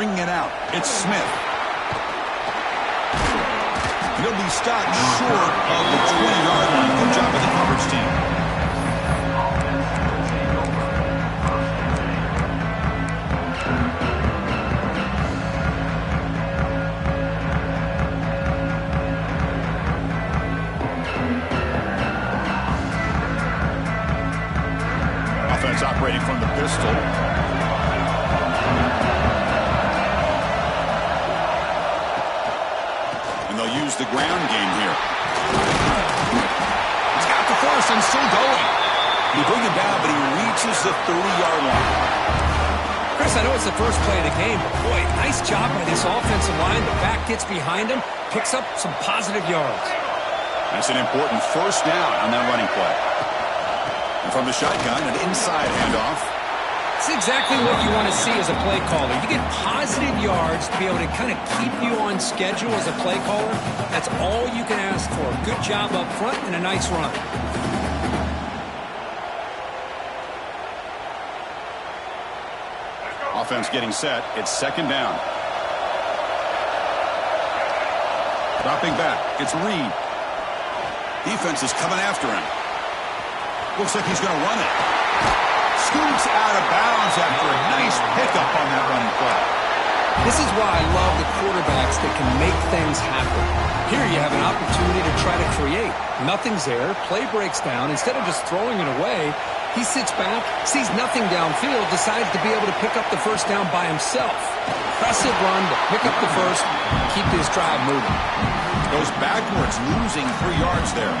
bringing it out. It's Smith. He'll be stopped short of the 20-yard line. Good job by the coverage team. Offense operating from the pistol. Use the ground game here. He's got the force and still going. You bring him down, but he reaches the 30-yard line. Chris, I know it's the first play of the game, but boy, nice job by this offensive line. The back gets behind him, picks up some positive yards. That's an important first down on that running play. And from the shotgun, an inside handoff. It's exactly what you want to see as a play caller. You get positive yards to be able to kind of keep you on schedule as a play caller. That's all you can ask for. Good job up front and a nice run. Offense getting set. It's second down. Dropping back. It's Reed. Defense is coming after him. Looks like he's going to run it. Scoots out of bounds after a nice pickup on that running play. This is why I love the quarterbacks that can make things happen. Here you have an opportunity to try to create. Nothing's there. Play breaks down. Instead of just throwing it away, he sits back, sees nothing downfield, decides to be able to pick up the first down by himself. Impressive run to pick up the first, keep this drive moving. Goes backwards, losing 3 yards there.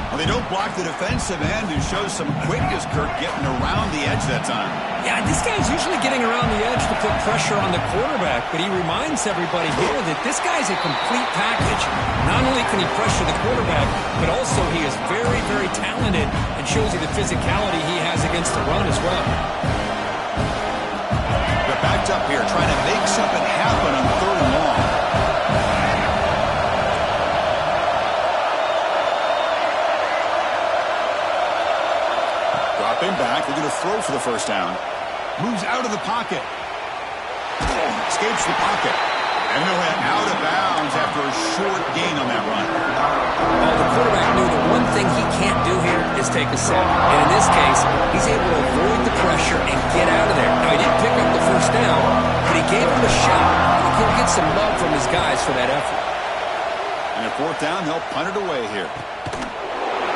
Well, they don't block the defensive end, who shows some quickness, Kirk, getting around the edge that time. Yeah, this guy's usually getting around the edge to put pressure on the quarterback, but he reminds everybody here that this guy's a complete package. Not only can he pressure the quarterback, but also he is very, very talented and shows you the physicality he has against the run as well. They're backed up here, trying to make something happen on 3rd and long. Dropping back, they're going to throw for the first down. Moves out of the pocket. Escapes the pocket. And they'll head out of bounds after a short gain on that run. Well, the quarterback knew the one thing he can't do here is take a sack. And in this case, he's able to avoid the pressure and get out of there. Now, he didn't pick up the first down, but he gave him a shot. He'll get some love from his guys for that effort. And at 4th down, they'll punt it away here.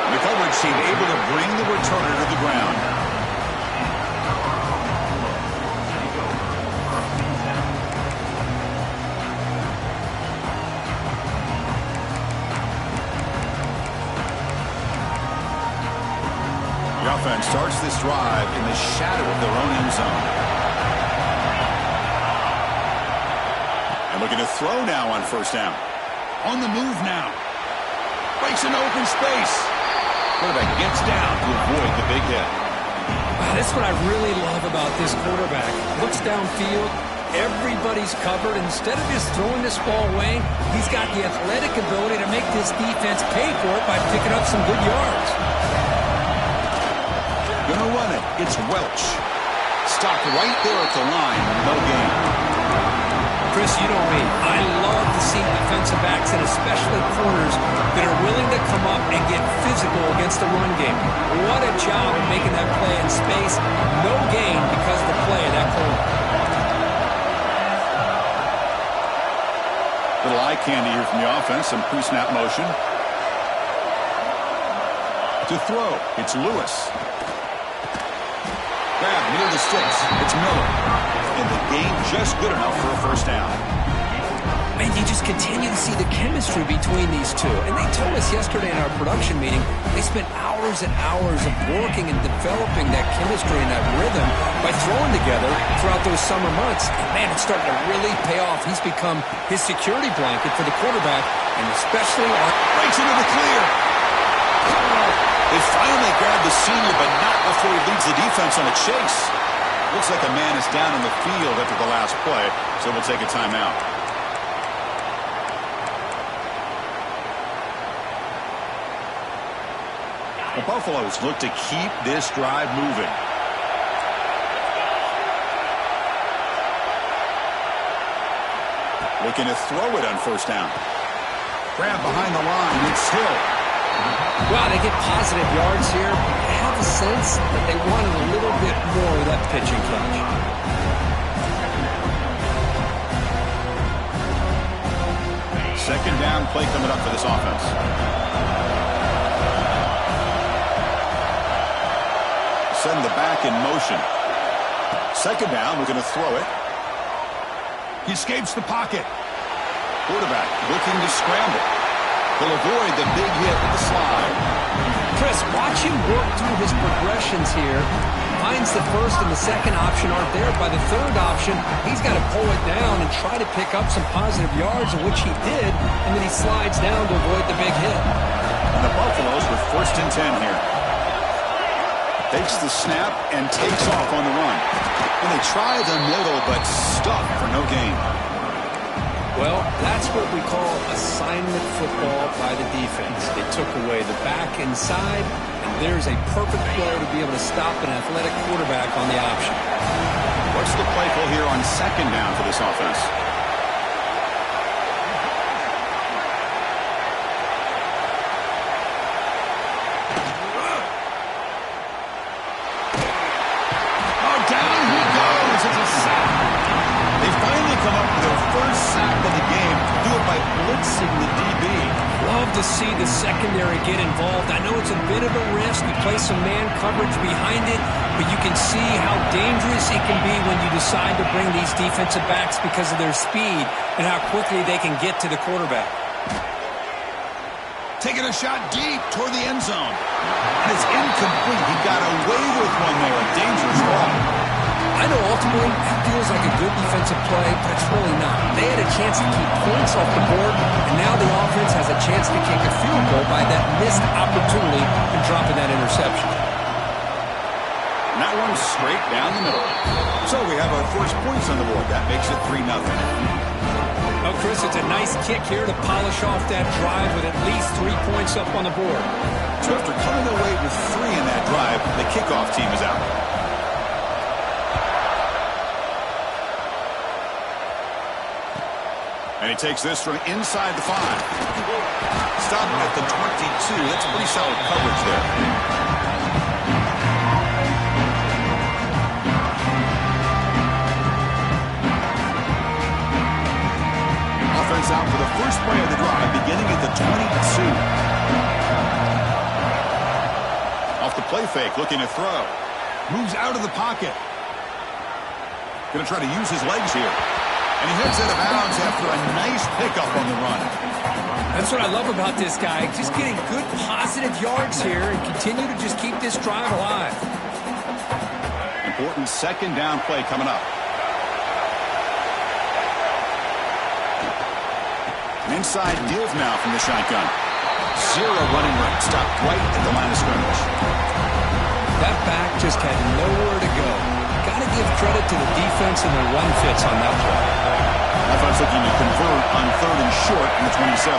The coverage team able to bring the returner to the ground. The offense starts this drive in the shadow of their own end zone. And looking to throw now on 1st down. On the move now. Breaks into open space. Quarterback gets down to avoid the big hit. Wow, that's what I really love about this quarterback. Looks downfield. Everybody's covered. Instead of just throwing this ball away, he's got the athletic ability to make this defense pay for it by picking up some good yards. Gonna run it. It's Welch. Stopped right there at the line. No gain. Chris, you know me. I love to see defensive backs, and especially corners, that are willing to come up and get physical against the run game. What a job of making that play in space. No gain because of the play of that corner. Little eye candy here from the offense. Some pre-snap motion. To throw, it's Lewis. Grab near the sticks. It's Miller. And the game just good enough for a first down. Man, you just continue to see the chemistry between these two. And they told us yesterday in our production meeting, they spent hours and hours of working and developing that chemistry and that rhythm by throwing together throughout those summer months. And man, it's starting to really pay off. He's become his security blanket for the quarterback, and especially breaks into the clear. They finally grab the senior, but not before he leads the defense on a chase. Looks like a man is down in the field after the last play, so we'll take a timeout. The Buffaloes look to keep this drive moving. Looking to throw it on first down. Grab behind the line. It's Hill. Wow, they get positive yards here. I have a sense that they wanted a little bit more of that pitch and catch. Second down play coming up for this offense. Send the back in motion. Second down, we're going to throw it. He escapes the pocket. Quarterback looking to scramble. He'll avoid the big hit with the slide. Chris, watch him work through his progressions here. Finds the first and the second option aren't there. By the third option, he's got to pull it down and try to pick up some positive yards, which he did, and then he slides down to avoid the big hit. And the Buffaloes with first and 10 here. Takes the snap and takes off on the run. And they try the middle, but stuck for no gain. Well, that's what we call assignment football by the defense. They took away the back inside, and there's a perfect player to be able to stop an athletic quarterback on the option. What's the play call here on second down for this offense? Oh, down he goes. It's a sack. They finally come up with their first sack of the game. Do it by blitzing the DB. Love to see the secondary get involved. I know it's a bit of a risk. You play some man coverage behind it, but you can see how dangerous it can be when you decide to bring these defensive backs because of their speed and how quickly they can get to the quarterback. Taking a shot deep toward the end zone. And it's incomplete. He got away with one there. A dangerous ball. I know ultimately that feels like a good defensive play, but it's really not. They had a chance to keep points off the board, and now the offense has a chance to kick a field goal by that missed opportunity and dropping that interception. And that one's straight down the middle. So we have our first points on the board. That makes it 3-0. Oh, Chris, it's a nice kick here to polish off that drive with at least 3 points up on the board. So after coming away with 3 in that drive, the kickoff team is out. And he takes this from inside the 5. Stop at the 22. That's pretty solid coverage there. Offense out for the first play of the drive, beginning at the 22. Off the play fake, looking to throw. Moves out of the pocket. Going to try to use his legs here. And he heads out of bounds after a nice pickup on the run. That's what I love about this guy. Just getting good positive yards here and continue to just keep this drive alive. Important second down play coming up. An inside give now from the shotgun. 0 running room. Stopped right at the line of scrimmage. That back just had nowhere to go. Got to give credit to the defense and their run fits on that play. Offense looking to convert on 3rd and short in the 27.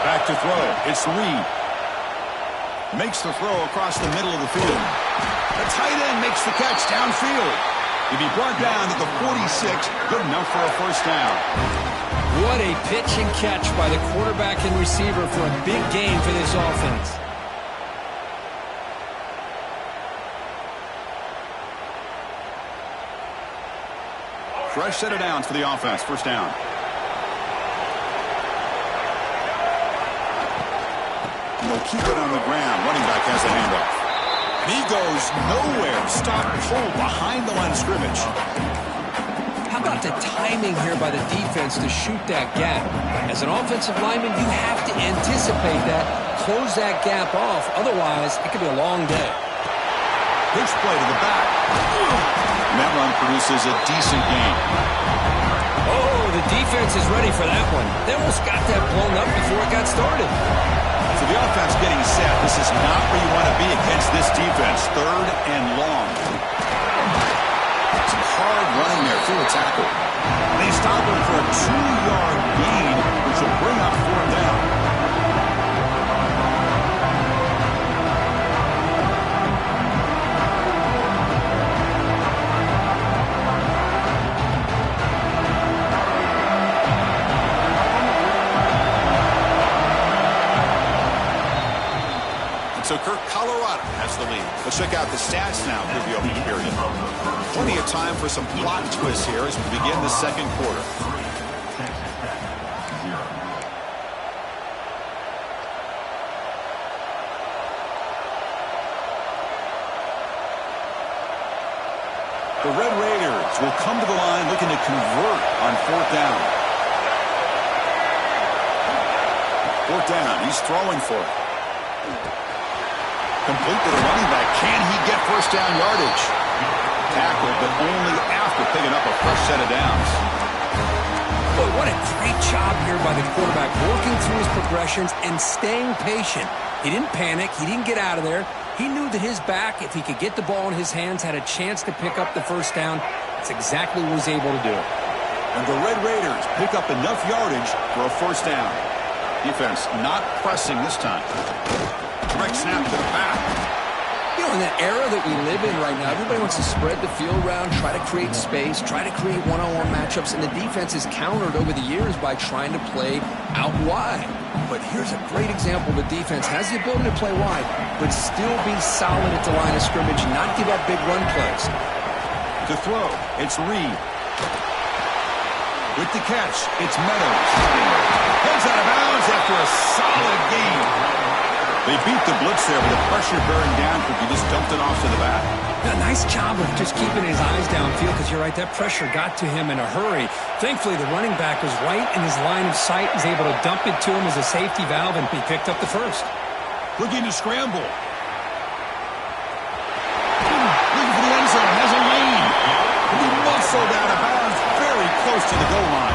Back to throw. It's Reed. Makes the throw across the middle of the field. The tight end makes the catch downfield. He'll be brought down at the 46. Good enough for a first down. What a pitch and catch by the quarterback and receiver for a big gain for this offense. Fresh set of downs for the offense. First down. And they'll keep it on the ground. Running back has the handoff. And he goes nowhere. Stop pull behind the line of scrimmage. How about the timing here by the defense to shoot that gap? As an offensive lineman, you have to anticipate that, close that gap off. Otherwise, it could be a long day. Pitch play to the back. And that run produces a decent gain. Oh, the defense is ready for that one. They almost got that blown up before it got started. So the offense getting set. This is not where you want to be against this defense. 3rd and long. Some hard running there through a tackle. They stop him for a 2-yard gain, which will bring up 4th down. marker. Colorado has the lead. Let's check out the stats now through the opening period. Plenty of time for some plot twists here as we begin the second quarter. The Red Raiders will come to the line looking to convert on fourth down. Fourth down, he's throwing for it. Complete to the running back. Can he get first down yardage? Tackled, but only after picking up a fresh set of downs. Boy, what a great job here by the quarterback, working through his progressions and staying patient. He didn't panic. He didn't get out of there. He knew that his back, if he could get the ball in his hands, had a chance to pick up the first down. That's exactly what he was able to do. And the Red Raiders pick up enough yardage for a first down. Defense not pressing this time. Direct snap to the back. You know, in the era that we live in right now, everybody wants to spread the field around, try to create space, try to create one-on-one matchups, and the defense is countered over the years by trying to play out wide. But here's a great example. The defense has the ability to play wide, but still be solid at the line of scrimmage, not give up big run plays. To throw, it's Reed. With the catch, it's Meadows. Heads out of bounds after a solid game. They beat the blitz there with the pressure bearing down because he just dumped it off to the back. A nice job of just keeping his eyes downfield because you're right, that pressure got to him in a hurry. Thankfully, the running back was right in his line of sight, was able to dump it to him as a safety valve, and he picked up the first. Looking to scramble. Looking for the end zone, has a lane. He muscled out of bounds very close to the goal line.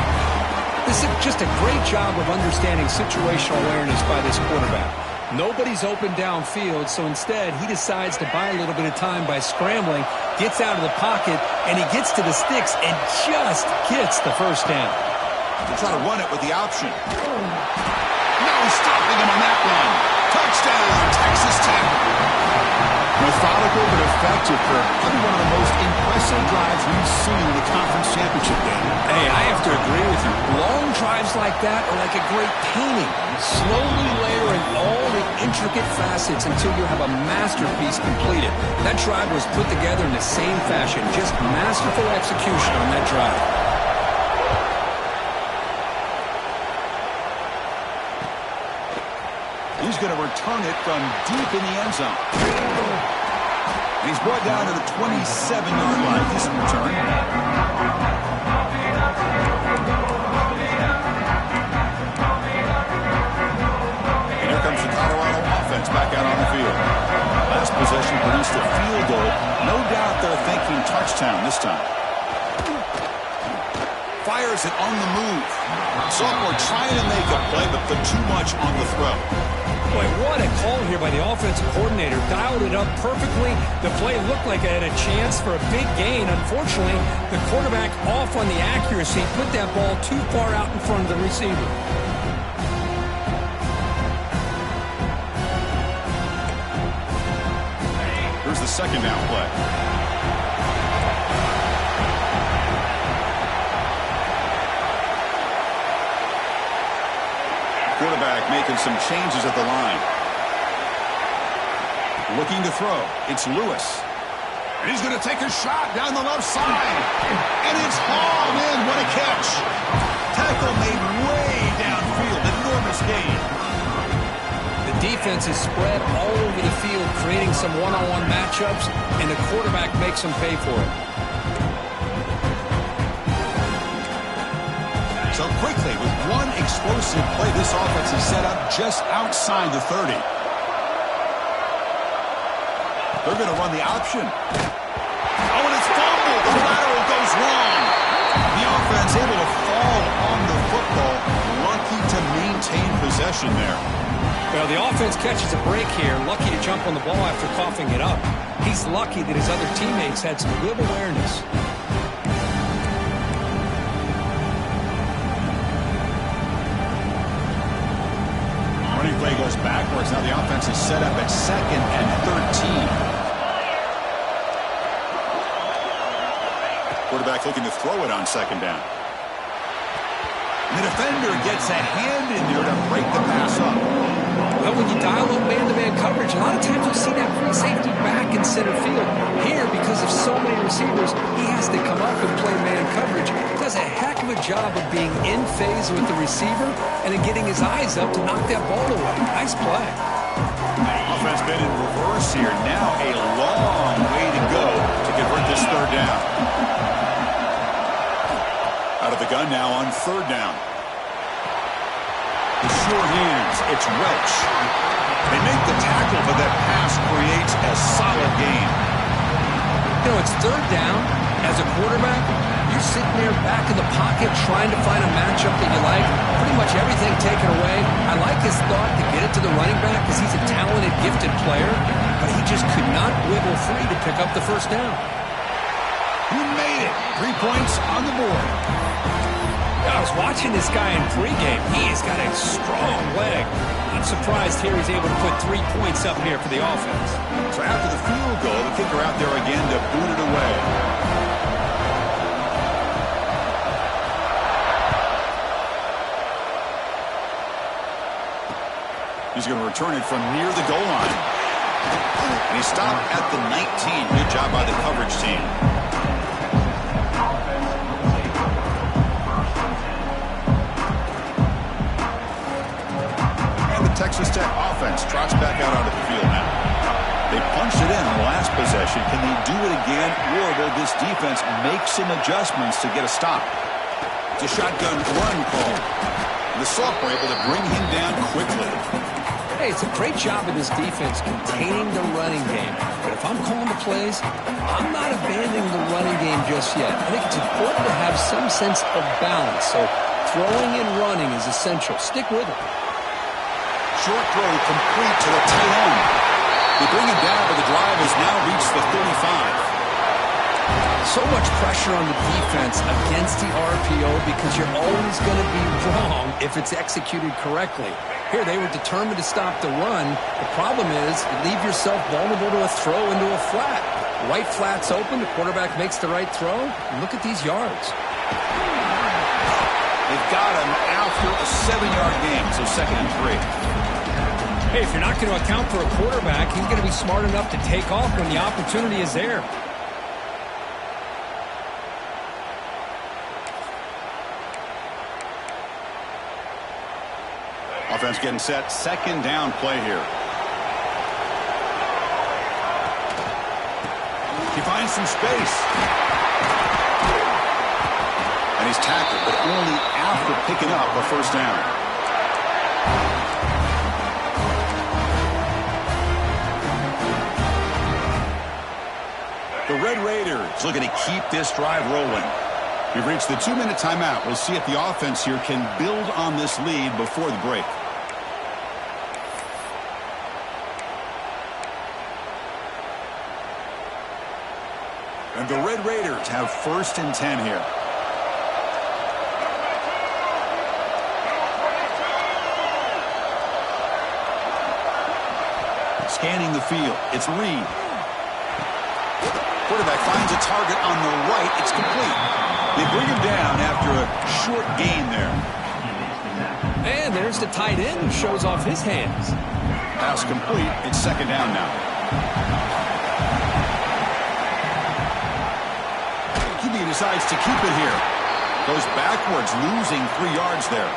This is just a great job of understanding situational awareness by this quarterback. Nobody's open downfield, so instead he decides to buy a little bit of time by scrambling, gets out of the pocket, and he gets to the sticks and just gets the first down. They're trying to run it with the option. No stopping him on that one. Touchdown, Texas Tech. Methodical but effective for probably one of the most impressive drives we've seen in the conference championship game. Hey, I have to agree with you. Long drives like that are like a great painting. Slowly layering all the intricate facets until you have a masterpiece completed. That drive was put together in the same fashion. Just masterful execution on that drive. He's going to return it from deep in the end zone. And he's brought down to the 27-yard line. Decent return. And here comes the Colorado offense back out on the field. Last possession produced a field goal. No doubt they're thinking touchdown this time. Fires it on the move. Sophomore trying to make a play, but put too much on the throw. Boy, what a call here by the offensive coordinator. Dialed it up perfectly. The play looked like it had a chance for a big gain. Unfortunately, the quarterback off on the accuracy, put that ball too far out in front of the receiver. Here's the second down play. Quarterback making some changes at the line. Looking to throw. It's Lewis. And he's going to take a shot down the left side. And it's hauled in. What a catch. Tackle made way downfield. Enormous gain. The defense is spread all over the field, creating some one-on-one matchups, and the quarterback makes them pay for it. So quickly, with one explosive play, this offense is set up just outside the 30. They're going to run the option. Oh, and it's fumbled. The lateral goes wrong. The offense able to fall on the football. Lucky to maintain possession there. Well, the offense catches a break here. Lucky to jump on the ball after coughing it up. He's lucky that his other teammates had some good awareness. Running play goes backwards. Now the offense is set up at 2nd and 13. Quarterback looking to throw it on 2nd down. The defender gets a hand in there to break the pass up. Well, when you dial up man-to-man coverage, a lot of times you'll see that free safety back in center field. Here, because of so many receivers, he has to come up and play man coverage. He does a heck of a job of being in phase with the receiver and then getting his eyes up to knock that ball away. Nice play. Offense been in reverse here. Now a long way to go to convert this third down. Out of the gun now on third down. The sure hands. It's Welch. They make the tackle, but that pass creates a solid gain. You know, it's third down. As a quarterback, you're sitting there back in the pocket trying to find a matchup that you like. Pretty much everything taken away. I like his thought to get it to the running back because he's a talented, gifted player, but he just could not wiggle free to pick up the first down. You made it. 3 points on the board. I was watching this guy in pregame. He has got a strong leg. I'm surprised here he's able to put 3 points up here for the offense. So after the field goal, the kicker out there again to boot it away. He's going to return it from near the goal line. And he stopped at the 19. Good job by the coverage team. Texas Tech offense trots back out onto the field now. They punched it in the last possession. Can they do it again, or will this defense make some adjustments to get a stop? It's a shotgun run call. And the Soft were able to bring him down quickly. Hey, it's a great job of this defense containing the running game. But if I'm calling the plays, I'm not abandoning the running game just yet. I think it's important to have some sense of balance. So throwing and running is essential. Stick with it. Short throw complete to the tight end. They bring him down, but the drive has now reached the 35. So much pressure on the defense against the RPO because you're always going to be wrong if it's executed correctly. Here, they were determined to stop the run. The problem is you leave yourself vulnerable to a throw into a flat. Right flat's open, the quarterback makes the right throw. And look at these yards. They've got him after a 7-yard gain, so 2nd and 3. Hey, if you're not going to account for a quarterback, he's going to be smart enough to take off when the opportunity is there. Offense getting set. 2nd down play here. He finds some space. And he's tackled, but only after picking up a first down. The Red Raiders looking to keep this drive rolling. We've reached the 2-minute timeout. We'll see if the offense here can build on this lead before the break. And the Red Raiders have 1st and 10 here. Scanning the field. It's Reed. Quarterback finds a target on the right. It's complete. They bring him down after a short gain there. And there's the tight end who shows off his hands. Pass complete. It's 2nd down now. QB decides to keep it here. Goes backwards, losing 3 yards there.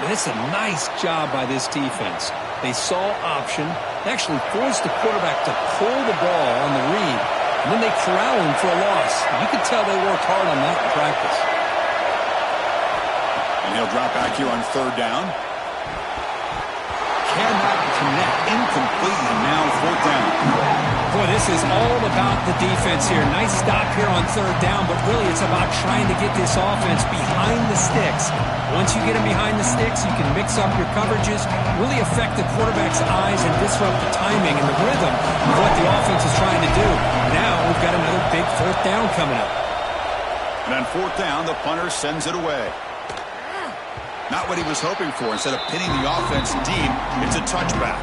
And it's a nice job by this defense. They saw option. They actually forced the quarterback to pull the ball on the read, and then they corral him for a loss. You could tell they worked hard on that in practice. And he'll drop back here on 3rd down. Cannot connect. Incomplete, and now 4th down. Boy, this is all about the defense here. Nice stop here on 3rd down, but really it's about trying to get this offense behind the sticks. Once you get them behind the sticks, you can mix up your coverages, really affect the quarterback's eyes and disrupt the timing and the rhythm of what the offense is trying to do. Now we've got another big 4th down coming up. And on 4th down, the punter sends it away. Not what he was hoping for. Instead of pinning the offense deep, it's a touchback.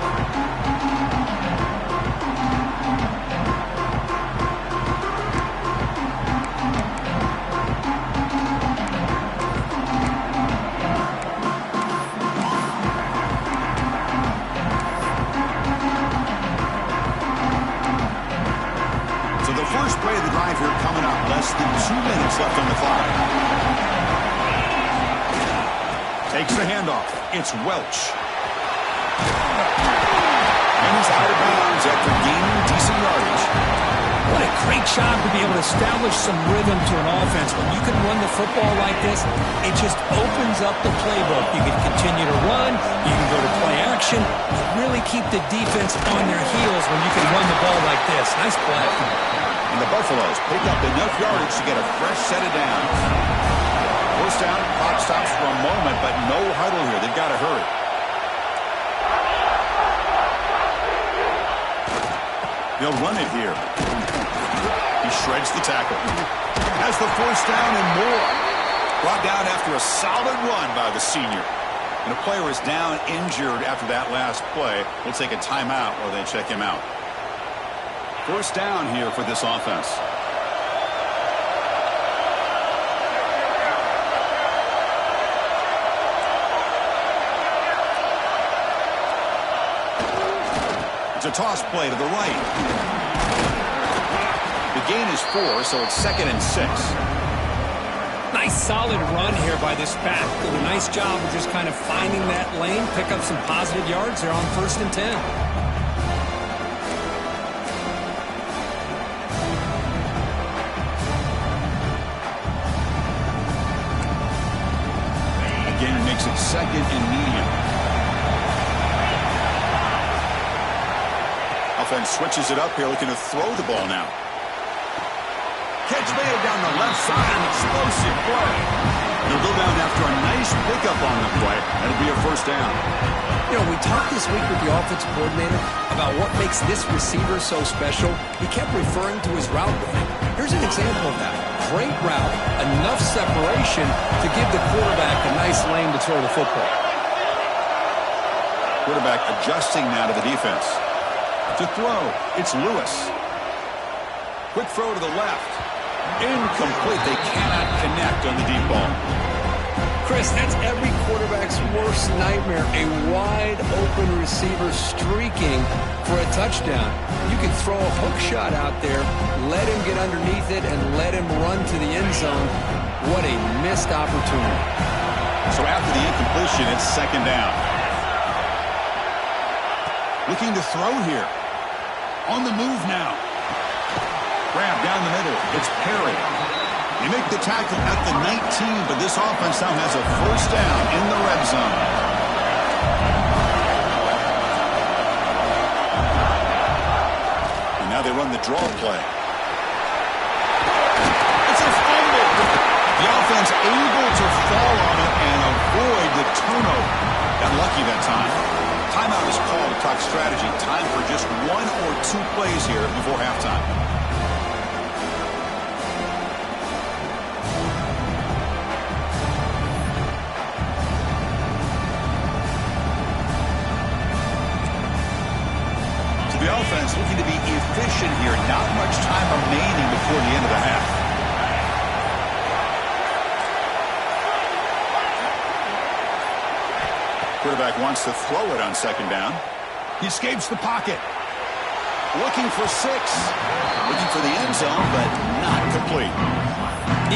The first play of the drive here coming up. Less than 2 minutes left on the clock. Takes the handoff. It's Welch. And he's out of bounds after gaining decent yardage. What a great job to be able to establish some rhythm to an offense. When you can run the football like this, it just opens up the playbook. You can continue to run. You can go to play action. You really keep the defense on their heels when you can run the ball like this. Nice play. And the Buffaloes pick up enough yardage to get a fresh set of downs. First down, clock stops for a moment, but no huddle here. They've got to hurry. They'll run it here. He shreds the tackle. Has the first down and more. Brought down after a solid run by the senior. And a player is down injured after that last play. We'll take a timeout while they check him out. First down here for this offense. It's a toss play to the right. The gain is 4, so it's 2nd and 6. Nice solid run here by this back. Did a nice job of just kind of finding that lane, pick up some positive yards there on 1st and 10. Again, it makes it 2nd and medium. Offense switches it up here, looking to throw the ball now. Catch made down the left side, an explosive play. They'll go down after a nice pickup on the play. That'll be a first down. You know, we talked this week with the offensive coordinator about what makes this receiver so special. He kept referring to his route running. Here's an example of that. Great route, enough separation to give the quarterback a nice lane to throw the football. Quarterback adjusting now to the defense. To throw, it's Lewis. Quick throw to the left. Incomplete. They cannot connect on the deep ball. Chris, that's every quarterback's worst nightmare. A wide open receiver streaking for a touchdown. You can throw a hook shot out there, let him get underneath it, and let him run to the end zone. What a missed opportunity. So after the incompletion, it's 2nd down. Looking to throw here. On the move now. Grab down the middle. It's Perry. They make the tackle at the 19, but this offense now has a first down in the red zone. And now they run the draw play. It's a fumble. The offense able to fall on it and avoid the turnover. Got lucky that time. Timeout is called to talk strategy. Time for just 1 or 2 plays here before halftime. So the offense looking to be efficient here. Not much time remaining before the end of the half. Quarterback wants to throw it on 2nd down. He escapes the pocket. Looking for 6. Looking for the end zone, but not complete.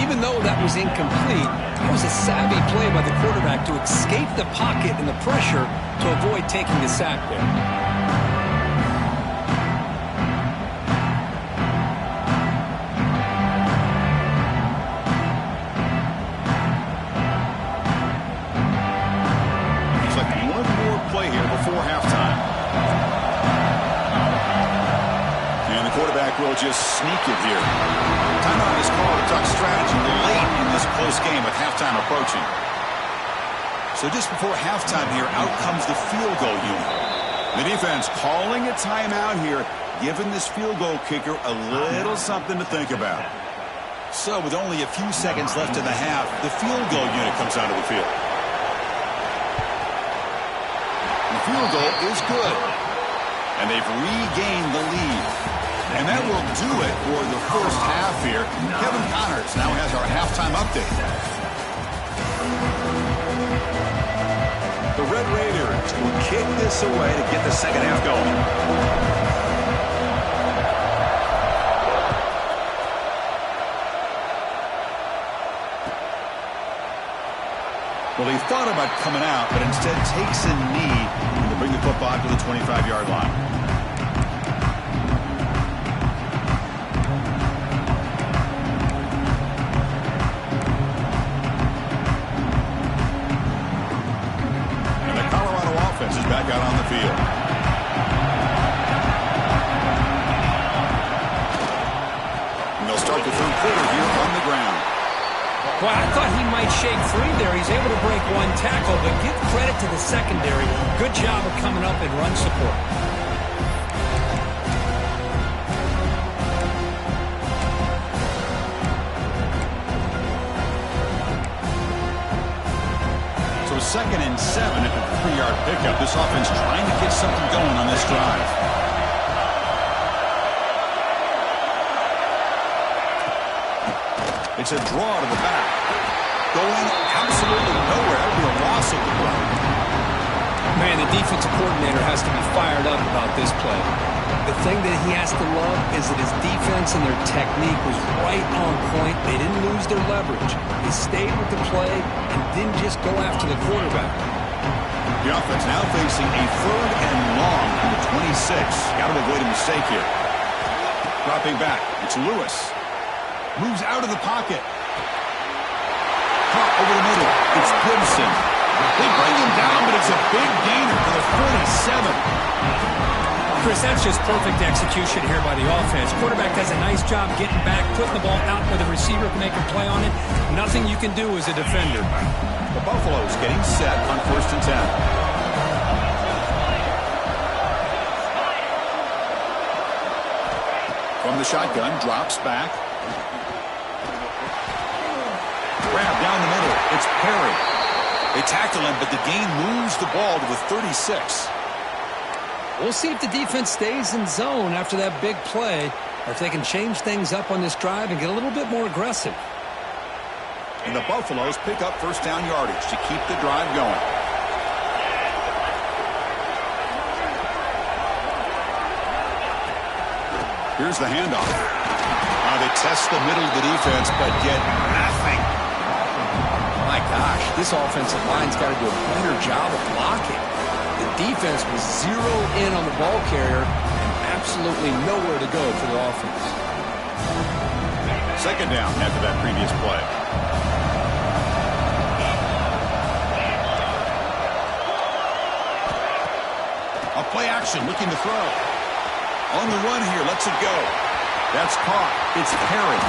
Even though that was incomplete, it was a savvy play by the quarterback to escape the pocket and the pressure to avoid taking the sack there. Will just sneak it here. Timeout is called to talk strategy late in this close game with halftime approaching. So just before halftime here, out comes the field goal unit. The defense calling a timeout here, giving this field goal kicker a little something to think about. So with only a few seconds left in the half, the field goal unit comes onto the field. The field goal is good. And they've regained the lead. And that will do it for the first half here. Kevin Connors now has our halftime update. The Red Raiders will kick this away to get the second half going. Well, he thought about coming out, but instead takes a knee to bring the football to the 25-yard line. And the Colorado offense is back out on the field. And they'll start the third quarter here on the ground. Well, I thought he might shake free there. He's able to break one tackle, but give credit to the secondary. Good job of coming up and run support. So 2nd and 7 at the 3-yard pickup. This offense trying to get something going on this drive. It's a draw to the back. Going absolutely nowhere. That would be a loss of the play. Man, the defensive coordinator has to be fired up about this play. The thing that he has to love is that his defense and their technique was right on point. They didn't lose their leverage. They stayed with the play and didn't just go after the quarterback. The offense now facing a 3rd and long from the 26. Got to avoid a mistake here. Dropping back. It's Lewis. Moves out of the pocket. Caught over the middle. It's Gibson. They bring him down, but it's a big gainer for the 47. Chris, that's just perfect execution here by the offense. Quarterback does a nice job getting back, putting the ball out where the receiver can make a play on it. Nothing you can do as a defender. The Buffaloes getting set on 1st and 10. From the shotgun, drops back. Grab down the middle. It's Perry. They tackle him, but the gain moves the ball to the 36. We'll see if the defense stays in zone after that big play, or if they can change things up on this drive and get a little bit more aggressive. And the Buffaloes pick up 1st down yardage to keep the drive going. Here's the handoff. They test the middle of the defense, but get nothing. My gosh, this offensive line's got to do a better job of blocking. The defense was zeroed in on the ball carrier and absolutely nowhere to go for the offense. 2nd down after that previous play. A play action, looking to throw. On the run here, lets it go. That's caught. It's Perry.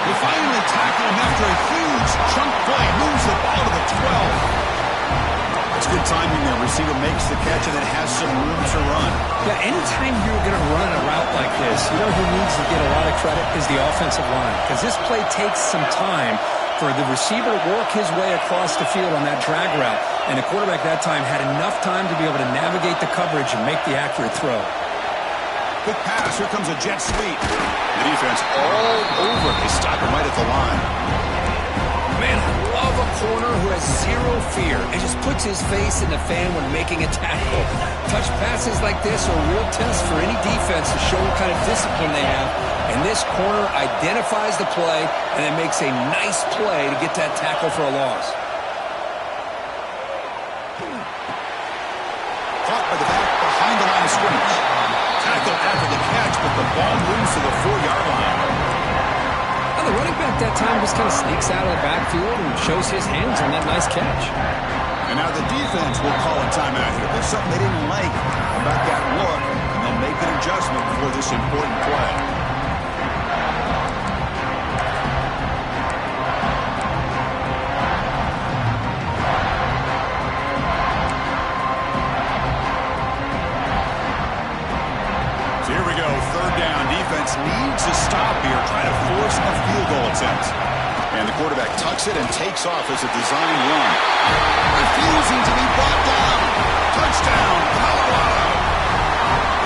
They finally tackle him after a huge chunk play. Moves the ball to the 12. It's good timing there. Receiver makes the catch and it has some room to run. Yeah, anytime you're going to run a route like this, you know who needs to get a lot of credit is the offensive line. Because this play takes some time for the receiver to work his way across the field on that drag route. And the quarterback that time had enough time to be able to navigate the coverage and make the accurate throw. Quick pass. Here comes a jet sweep. The defense all over. They stop him right at the line. Man, I love a corner who has zero fear and just puts his face in the fan when making a tackle. Touch passes like this are a real test for any defense to show what kind of discipline they have. And this corner identifies the play and then makes a nice play to get that tackle for a loss. Caught by the back behind the line of scrimmage. Tackle after the catch, but the ball moves to the 4-yard line. Well, the running back that time just kind of sneaks out of the backfield and shows his hands on that nice catch. And now the defense will call a timeout here. There's something they didn't like about that look, and they'll make an adjustment for this important play. Needs a stop here, trying to force a field goal attempt. And the quarterback tucks it and takes off as a design run. Refusing to be brought down. Touchdown, Colorado.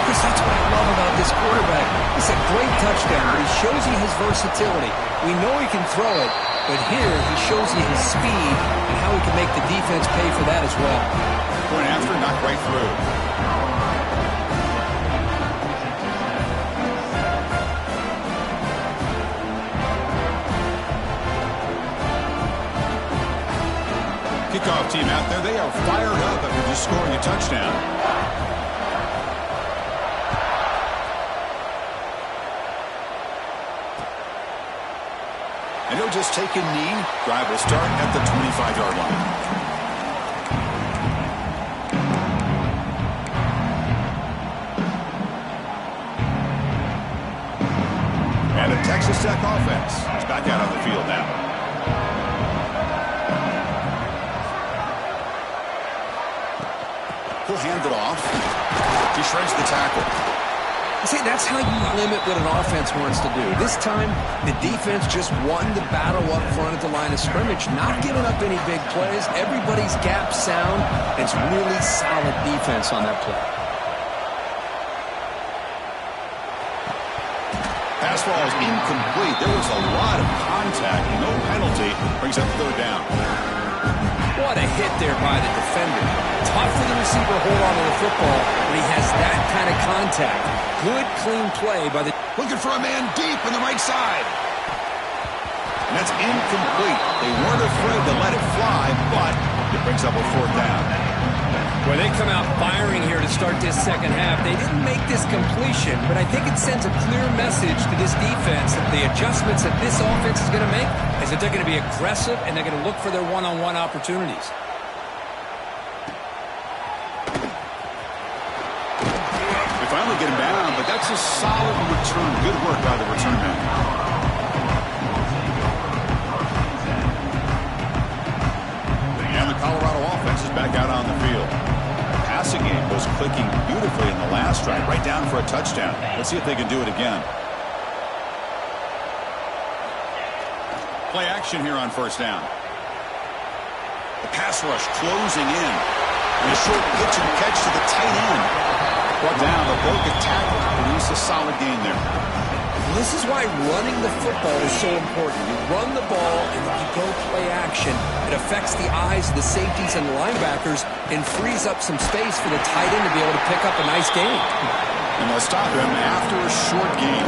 Chris, that's what I love about this quarterback. It's a great touchdown, but he shows you his versatility. We know he can throw it, but here he shows you his speed and how he can make the defense pay for that as well. Point after, knocked right through. kickoff team out there, they are fired up after just scoring a touchdown. And he'll just take a knee. Drive will start at the 25-yard line. And the Texas Tech offense is back out on the field now. He'll hand it off. He shreds the tackle. See, that's how you limit what an offense wants to do. This time, the defense just won the battle up front at the line of scrimmage, not giving up any big plays. Everybody's gap sound. It's really solid defense on that play. Pass ball is incomplete. There was a lot of contact. No penalty. Brings up third down. What a hit there by the defender. Tough for the receiver to hold on to the football when he has that kind of contact. Good, clean play by the... Looking for a man deep on the right side. And that's incomplete. They weren't afraid to let it fly, but it brings up a fourth down. Well, they come out firing here to start this second half. They didn't make this completion, but I think it sends a clear message to this defense that the adjustments that this offense is going to make is that they're going to be aggressive and they're going to look for their one-on-one opportunities. They finally get him down, but that's a solid return. Good work by the return man. And the Colorado offense is back out on the field. Passing game was clicking beautifully in the last drive, right down for a touchdown. Let's see if they can do it again. Play action here on first down. The pass rush closing in. And a short pitch and catch to the tight end. Brought down, but broke a tackle. Produced a solid gain there. This is why running the football is so important. You run the ball and if you go play action, it affects the eyes of the safeties and linebackers and frees up some space for the tight end to be able to pick up a nice gain. And they'll stop him after a short gain.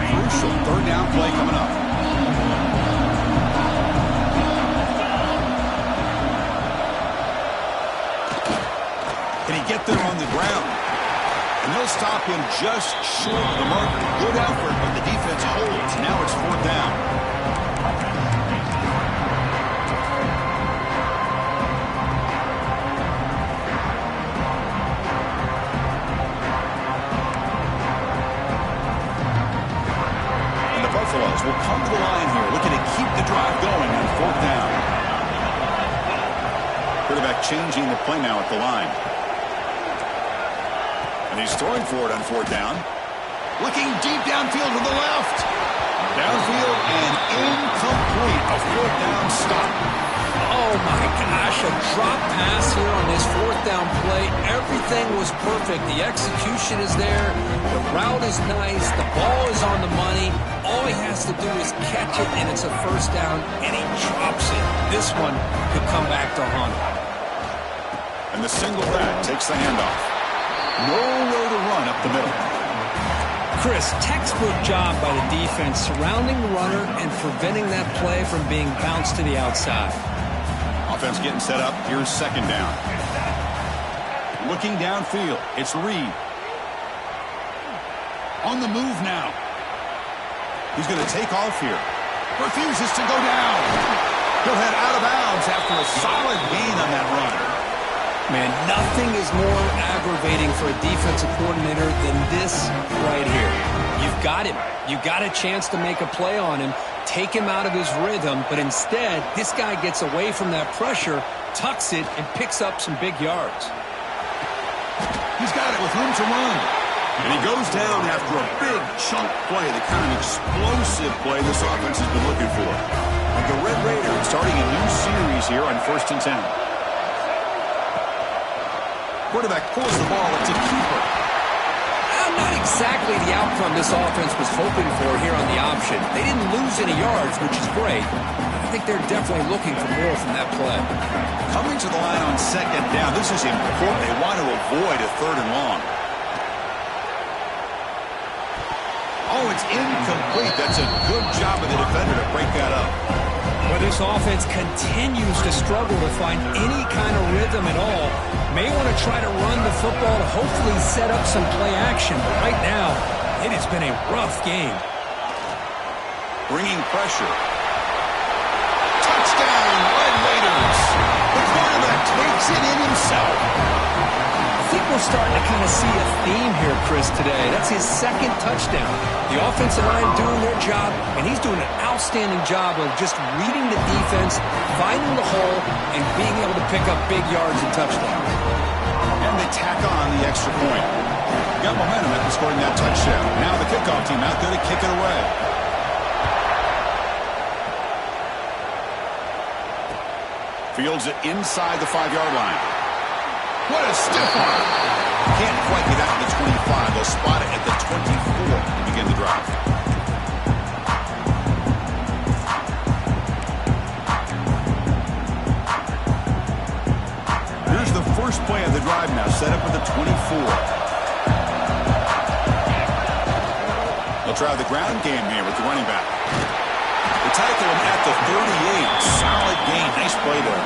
Crucial third down play coming up. Can he get there on the ground? And they'll stop him just short of the marker. Good effort, but the defense holds. Now it's fourth down. And the Buffaloes will come to the line here, looking to keep the drive going on fourth down. Quarterback changing the play now at the line. And he's throwing for it on fourth down. Looking deep downfield to the left. Downfield and incomplete. A fourth down stop. Oh, my gosh. A drop pass here on this fourth down play. Everything was perfect. The execution is there. The route is nice. The ball is on the money. All he has to do is catch it, and it's a first down, and he drops it. This one could come back to haunt him. And the single back takes the handoff. Nowhere to run up the middle. Chris, textbook job by the defense surrounding the runner and preventing that play from being bounced to the outside. Offense getting set up. Here's second down. Looking downfield. It's Reed. On the move now. He's going to take off here. Refuses to go down. He'll head out of bounds after a solid gain on that run. Man, nothing is more aggravating for a defensive coordinator than this right here. You've got him. You've got a chance to make a play on him, take him out of his rhythm, but instead, this guy gets away from that pressure, tucks it, and picks up some big yards. He's got it with room to run. And he goes down after a big chunk play, the kind of explosive play this offense has been looking for. And the Red Raiders starting a new series here on 1st and 10. Quarterback pulls the ball. It's a keeper. Not exactly the outcome this offense was hoping for here on the option. They didn't lose any yards, which is great. I think they're definitely looking for more from that play. Coming to the line on second down. This is important. They want to avoid a third and long. Oh, it's incomplete. That's a good job of the defender to break that up. Well, this offense continues to struggle to find any kind of rhythm at all. May want to try to run the football to hopefully set up some play action. But right now, it has been a rough game. Bringing pressure. Touchdown, Red Raiders. The quarterback takes it in himself. I think we're starting to kind of see a theme here, Chris, today. That's his second touchdown. The offensive line doing their job, and he's doing an outstanding job of just reading the defense, finding the hole, and being able to pick up big yards and touchdowns. And they tack on the extra point. Got momentum after scoring that touchdown. Now the kickoff team out there to kick it away. Fields it inside the 5-yard line. What a stiff arm. Can't quite get out to the 25. They'll spot it at the 24 to begin the drive. Here's the first play of the drive now, set up at the 24. They'll try the ground game here with the running back. They tackle him at the 38. Solid gain. Nice play there.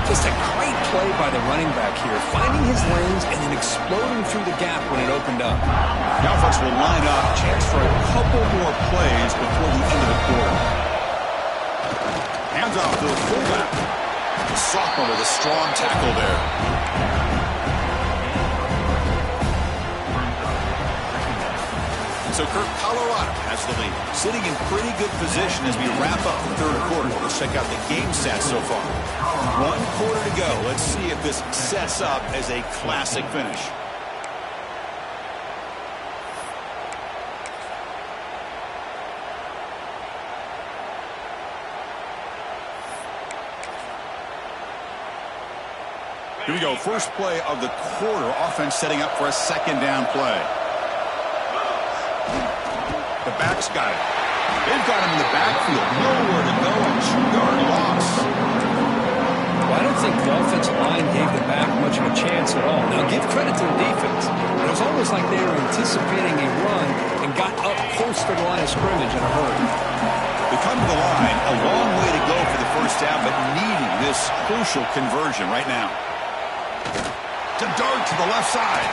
Just a great play by the running back here, finding his lanes and then exploding through the gap when it opened up. The offense will line up. Chance for a couple more plays before the end of the quarter. Hands off to the fullback. The sophomore with a strong tackle there. So Kirk, Colorado has the lead. Sitting in pretty good position as we wrap up the third quarter. Let's check out the game stats so far. 1 quarter to go. Let's see if this sets up as a classic finish. Here we go. First play of the quarter. Offense setting up for a second down play. The back's got it. They've got him in the backfield. Nowhere to go. 2-yard loss. Well, I don't think the offensive line gave the back much of a chance at all. Now, give credit to the defense. It was almost like they were anticipating a run and got up close to the line of scrimmage in a hurry. They come to the line. A long way to go for the first down, but needing this crucial conversion right now. To dart to the left side.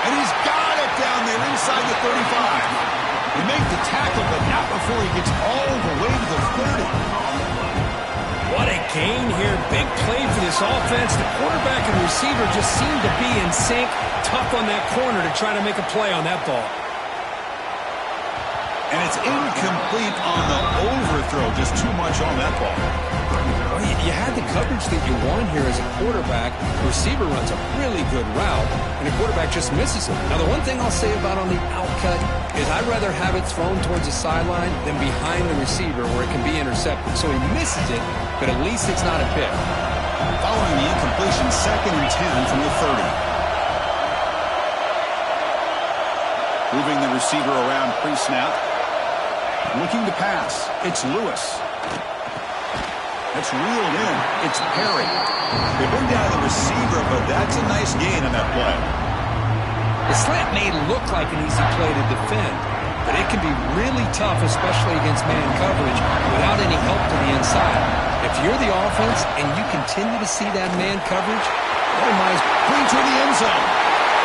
And he's got it down there inside the 35. He made the tackle, but not before he gets all the way to the 30. What a gain here. Big play for this offense. The quarterback and receiver just seem to be in sync. Tough on that corner to try to make a play on that ball. And it's incomplete on the overthrow. Just too much on that ball. Well, you had the coverage that you want here as a quarterback. The receiver runs a really good route, and the quarterback just misses it. Now, the one thing I'll say about on the outcut is I'd rather have it thrown towards the sideline than behind the receiver where it can be intercepted. So he misses it, but at least it's not a pick. Following the incompletion, 2nd and 10 from the 30. Moving the receiver around pre-snap. Looking to pass. It's Lewis. That's reeled in. It's Perry. They bring down the receiver, but that's a nice gain on that play. The slant may look like an easy play to defend, but it can be really tough, especially against man coverage, without any help to the inside. If you're the offense and you continue to see that man coverage, oh my, Clean to the end zone.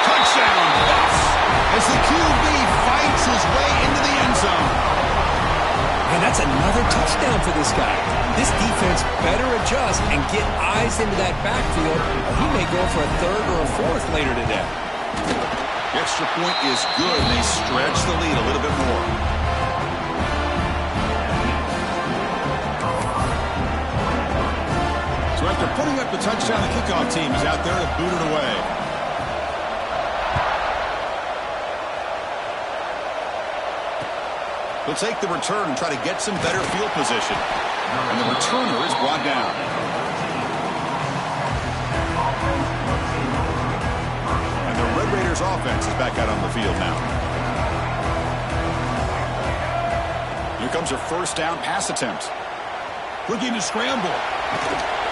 Touchdown, Bucks, as the QB fights his way into the end zone. And that's another touchdown for this guy. This defense better adjust and get eyes into that backfield, or he may go for a 3rd or a 4th later today. The extra point is good, and they stretch the lead a little bit more. So after putting up the touchdown, the kickoff team is out there to boot it away. They'll take the return and try to get some better field position. And the returner is brought down. And the Red Raiders offense is back out on the field now. Here comes a first down pass attempt. Looking to scramble.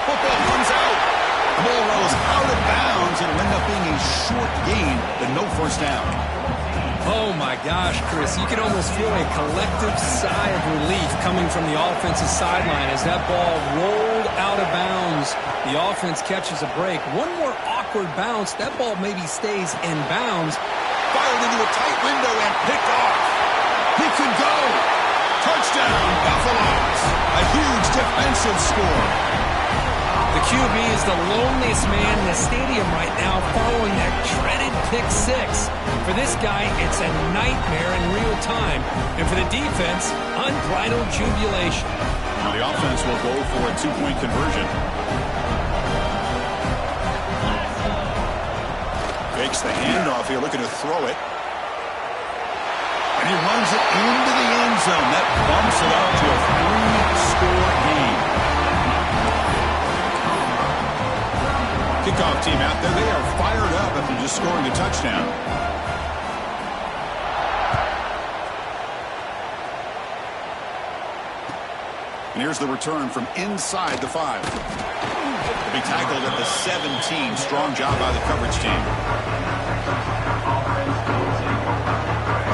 Football comes out. The ball rolls out of bounds and will end up being a short gain, but no first down. Oh, my gosh, Chris. You can almost feel a collective sigh of relief coming from the offensive sideline as that ball rolled out of bounds. The offense catches a break. One more awkward bounce. That ball maybe stays in bounds. Fired into a tight window and picked off. He could go. Touchdown, Buffaloes. A huge defensive score. The QB is the loneliest man in the stadium right now following that dreaded pick six. For this guy, it's a nightmare in real time. And for the defense, unbridled jubilation. Now the offense will go for a two-point conversion. Fakes the handoff here, looking to throw it. And he runs it into the end zone. That bumps it up to a 3-score game. Kickoff team out there, they are fired up after just scoring a touchdown. And here's the return from inside the 5. He'll be tackled at the 17. Strong job by the coverage team.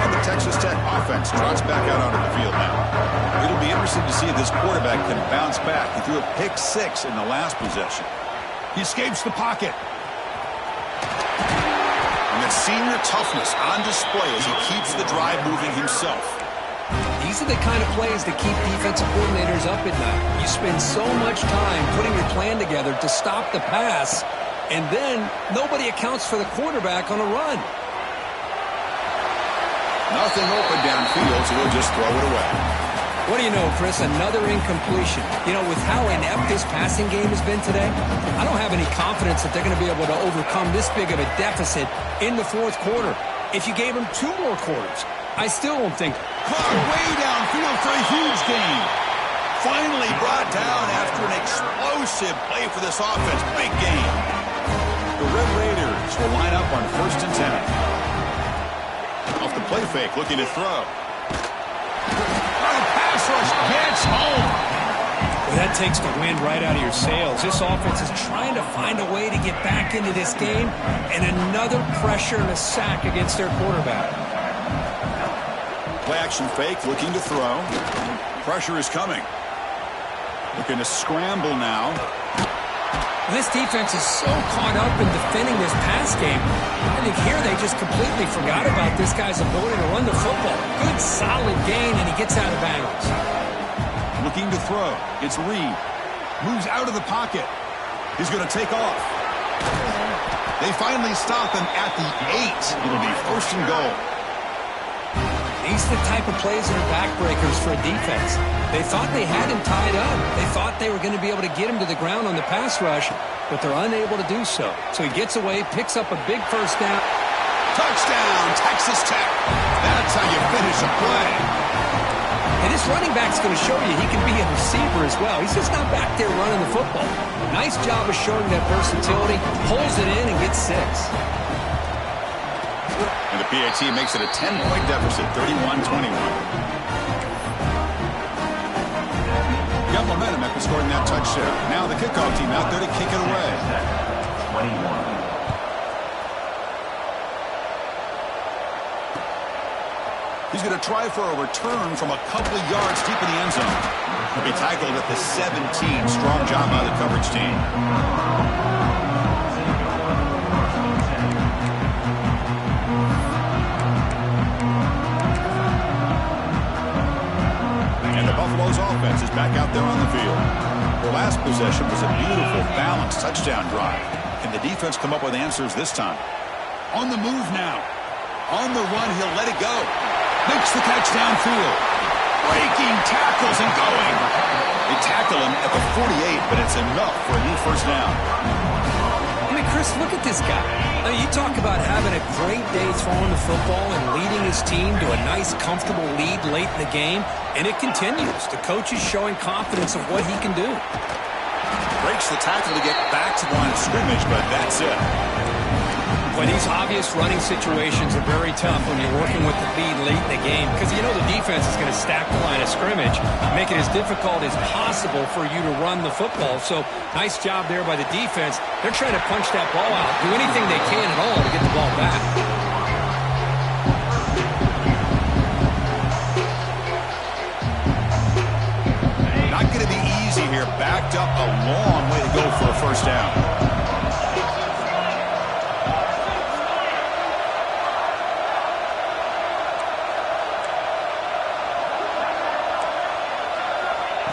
And the Texas Tech offense trots back out onto the field now. It'll be interesting to see if this quarterback can bounce back. He threw a pick 6 in the last possession. He escapes the pocket. And that senior toughness on display as he keeps the drive moving himself. These are the kind of plays that keep defensive coordinators up at night. You spend so much time putting your plan together to stop the pass, and then nobody accounts for the quarterback on a run. Nothing open downfield, so he'll just throw it away. What do you know, Chris? Another incompletion. You know, with how inept this passing game has been today, I don't have any confidence that they're going to be able to overcome this big of a deficit in the fourth quarter. If you gave them 2 more quarters, I still don't think. Caught way downfield for a huge gain. Finally brought down after an explosive play for this offense. Big gain. The Red Raiders will line up on 1st and 10. Off the play fake, looking to throw. Rush gets home. Well, that takes the wind right out of your sails. This offense is trying to find a way to get back into this game, and another pressure and a sack against their quarterback. Play action fake, looking to throw. Pressure is coming. Looking to scramble now. This defense is so caught up in defending this pass game. I think here they just completely forgot about this guy's ability to run the football. Good, solid gain, and he gets out of bounds. Looking to throw. It's Reed. Moves out of the pocket. He's going to take off. They finally stop him at the 8. It'll be 1st and goal. These are the type of plays that are backbreakers for a defense. They thought they had him tied up. They thought they were going to be able to get him to the ground on the pass rush, but they're unable to do so. So he gets away, picks up a big 1st down. Touchdown, Texas Tech. That's how you finish a play. And this running back's going to show you he can be a receiver as well. He's just not back there running the football. Nice job of showing that versatility. Pulls it in and gets 6. And the PAT makes it a 10-point deficit, 31-21. Got momentum after scoring that touchdown. Now the kickoff team out there to kick it away. 21. He's going to try for a return from a couple of yards deep in the end zone. He'll be tackled at the 17. Strong job by the coverage team. And the Buffalo's offense is back out there on the field. The last possession was a beautiful, balanced touchdown drive. Can the defense come up with answers this time? On the move now. On the run, he'll let it go. Makes the catch downfield. Breaking tackles and going. They tackle him at the 48, but it's enough for a new 1st down. I mean, Chris, look at this guy. I mean, you talk about having a great day throwing the football and leading his team to a nice, comfortable lead late in the game, and it continues. The coach is showing confidence of what he can do. Breaks the tackle to get back to the line of scrimmage, but that's it. Well, these obvious running situations are very tough when you're working with the lead late in the game because you know the defense is going to stack the line of scrimmage, make it as difficult as possible for you to run the football. So nice job there by the defense. They're trying to punch that ball out, do anything they can at all to get the ball back.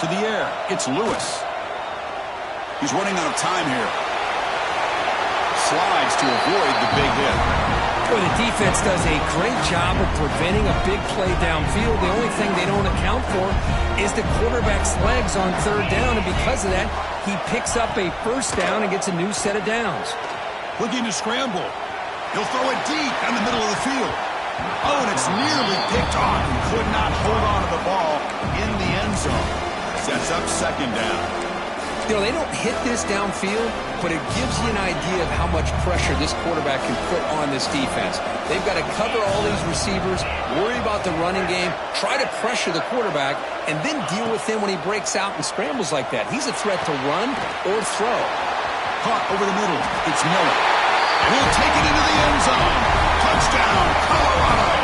to the air. It's Lewis. He's running out of time here. Slides to avoid the big hit. Well, the defense does a great job of preventing a big play downfield. The only thing they don't account for is the quarterback's legs on third down, and because of that, he picks up a first down and gets a new set of downs. Looking to scramble. He'll throw it deep down the middle of the field. Oh, and it's nearly picked off. He could not hold on to the ball in the end zone. Sets up second down. You know, they don't hit this downfield, but it gives you an idea of how much pressure this quarterback can put on this defense. They've got to cover all these receivers, worry about the running game, try to pressure the quarterback, and then deal with him when he breaks out and scrambles like that. He's a threat to run or throw. Caught over the middle. It's Miller. And he'll take it into the end zone. Touchdown, Colorado.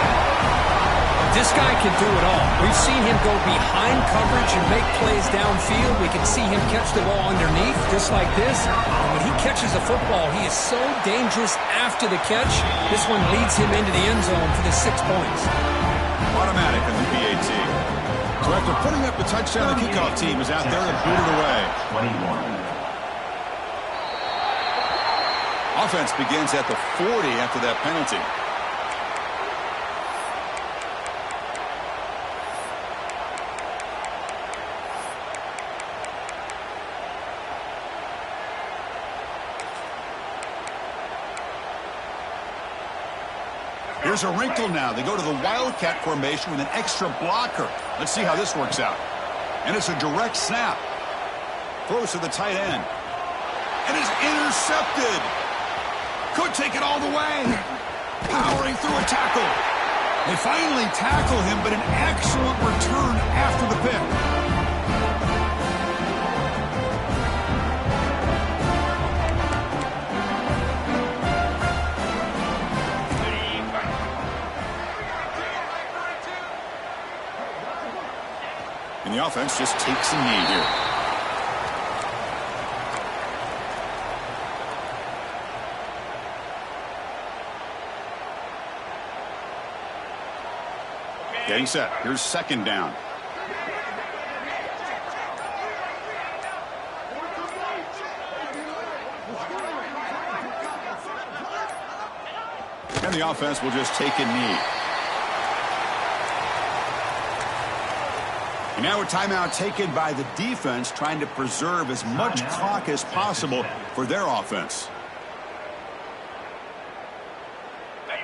This guy can do it all. We've seen him go behind coverage and make plays downfield. We can see him catch the ball underneath, just like this. And when he catches a football, he is so dangerous after the catch. This one leads him into the end zone for the 6 points. Automatic in the PAT. So after putting up the touchdown, the kickoff team is out there and boot it away. 21. Offense begins at the 40 after that penalty. Here's a wrinkle now. They go to the Wildcat formation with an extra blocker. Let's see how this works out. And it's a direct snap. Throws to the tight end. And is intercepted. Could take it all the way. Powering through a tackle. They finally tackle him, but an excellent return after the pick. And the offense just takes a knee here. Getting set. Here's second down. And the offense will just take a knee. And now a timeout taken by the defense, trying to preserve as much clock as possible for their offense.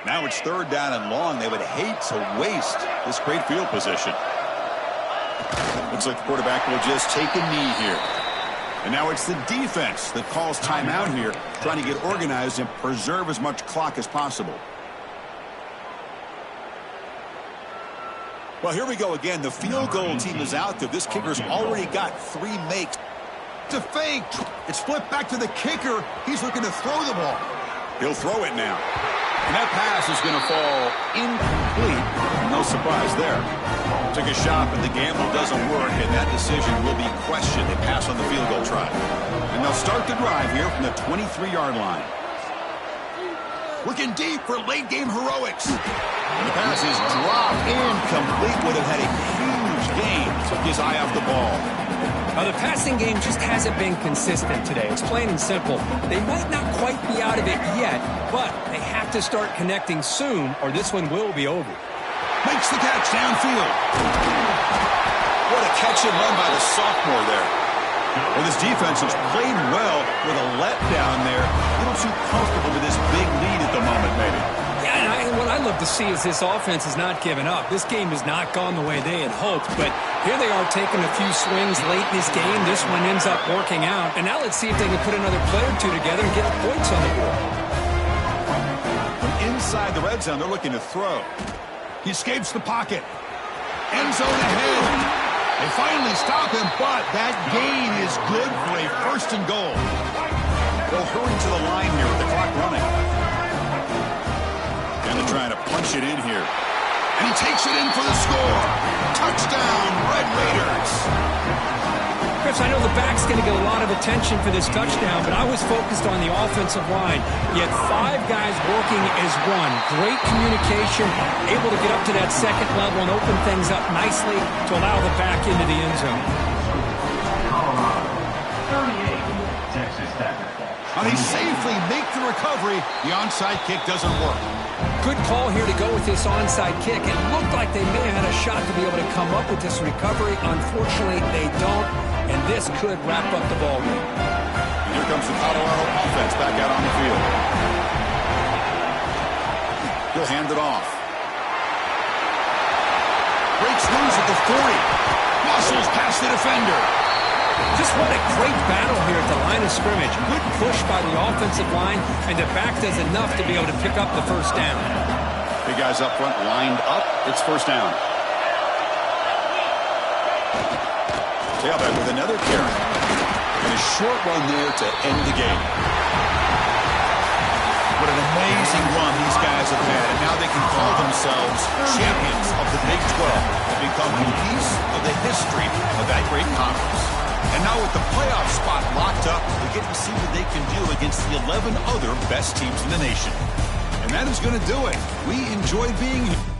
Now it's third down and long. They would hate to waste this great field position. Looks like the quarterback will just take a knee here. And now it's the defense that calls timeout here, trying to get organized and preserve as much clock as possible. Well, here we go again. The field goal team is out there. This kicker's already got 3 makes. To fake. It's flipped back to the kicker. He's looking to throw the ball. He'll throw it now. And that pass is going to fall incomplete. No surprise there. Took a shot, but the gamble doesn't work, and that decision will be questioned. They pass on the field goal try. And they'll start the drive here from the 23-yard line. Looking deep for late-game heroics. And the pass is dropped incomplete. Would have had a huge gain. Took his eye off the ball. The passing game just hasn't been consistent today. It's plain and simple. They might not quite be out of it yet, but they have to start connecting soon, or this one will be over. Makes the catch downfield. What a catch and run by the sophomore there. Well, this defense has played well with a letdown there. A little too comfortable with this big lead at the moment, maybe. Yeah, and what I love to see is this offense has not given up. This game has not gone the way they had hoped, but here they are taking a few swings late in this game. This one ends up working out, and now let's see if they can put another play or two together and get points on the board. From inside the red zone, they're looking to throw. He escapes the pocket. End zone ahead. They finally stop him, but that gain is good for a first and goal. They'll hurry to the line here with the clock running. Kind of trying to punch it in here. And he takes it in for the score. Touchdown, Red Raiders. Griffs, I know the back's going to get a lot of attention for this touchdown, but I was focused on the offensive line. You had 5 guys working as one. Great communication, able to get up to that second level and open things up nicely to allow the back into the end zone. Now they safely make the recovery. The onside kick doesn't work. Good call here to go with this onside kick. It looked like they may have had a shot to be able to come up with this recovery. Unfortunately, they don't, and this could wrap up the ball game. And here comes the Colorado offense back out on the field. He'll hand it off. Breaks loose at the 40. Muscles past the defender. Just what a great battle here at the line of scrimmage. Good push by the offensive line, and the back does enough to be able to pick up the first down. Big guys up front lined up. It's first down. Tailback with another carry. And a short run there to end the game. What an amazing run these guys have had, and now they can call themselves champions of the Big 12 and become a piece of the history of that great conference. And now with the playoff spot locked up, we get to see what they can do against the 11 other best teams in the nation. And that is going to do it. We enjoyed being here.